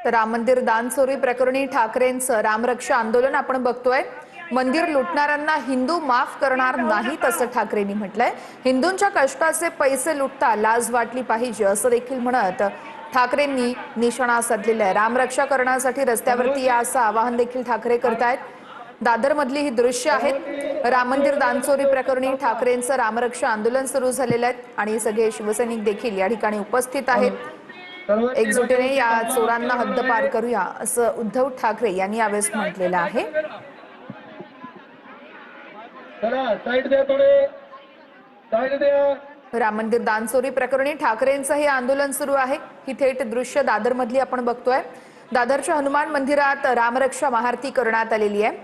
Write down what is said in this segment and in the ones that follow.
तर राम मंदिर दान चोरी प्रकरणी ठाकरेंचं रामरक्षा आंदोलन आपण बघतोय। मंदिर लुटणाऱ्यांना हिंदू माफ करणार नाहीत असं ठाकरेंनी म्हटलंय। हिंदूंच्या कष्टाचे पैसे लुटता लाज वाटली पाहिजे असं देखील म्हणत ठाकरेंनी निशाणा साधलेला आहे। रामरक्षा करण्यासाठी रस्त्यावरती या असं आवाहन देखील ठाकरे करतायत। दादर मधली ही दृश्य आहेत। राम मंदिर दान चोरी प्रकरणी ठाकरेंचं रामरक्षा आंदोलन सुरू झालेलं आहे आणि सगळे शिवसैनिक देखील या ठिकाणी उपस्थित आहेत। एकजुटीने या चोरांना हद्दपार करूया असं उद्धव ठाकरे यांनी यावेळेस म्हटलेलं आहे। राम मंदिर दान चोरी प्रकरणी ठाकरेंचं हे आंदोलन सुरू आहे। ही थेट दृश्य दादर मधली आपण बघतोय। दादरच्या हनुमान मंदिरात रामरक्षा महाआरती करण्यात आलेली आहे।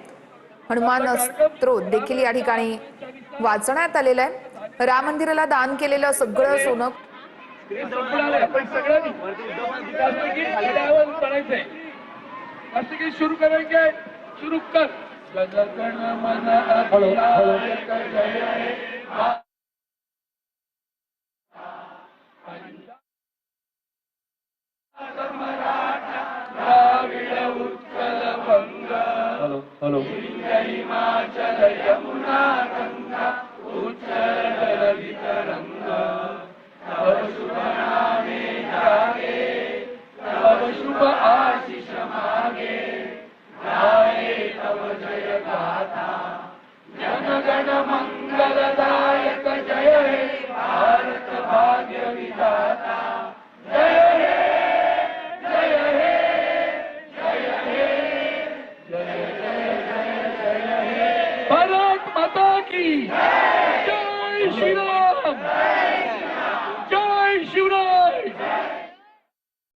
हनुमान स्तोत्र देखील या ठिकाणी वाचण्यात आलेलं आहे। राम मंदिराला दान केलेलं सगळं सोनं शुरू करेंगे, शुरू कर। हेलो हिमाचल यमुना गंगा उच्चल तरंगा तव शुभ नामे जागे तव शुभ आशीष मागे गाये तव जय गाथा जन गण मंगलदायक जय हे भारत भाग्य विधाता जय हे जय हे जय हे जय जय भारत माता की जय श्री राम।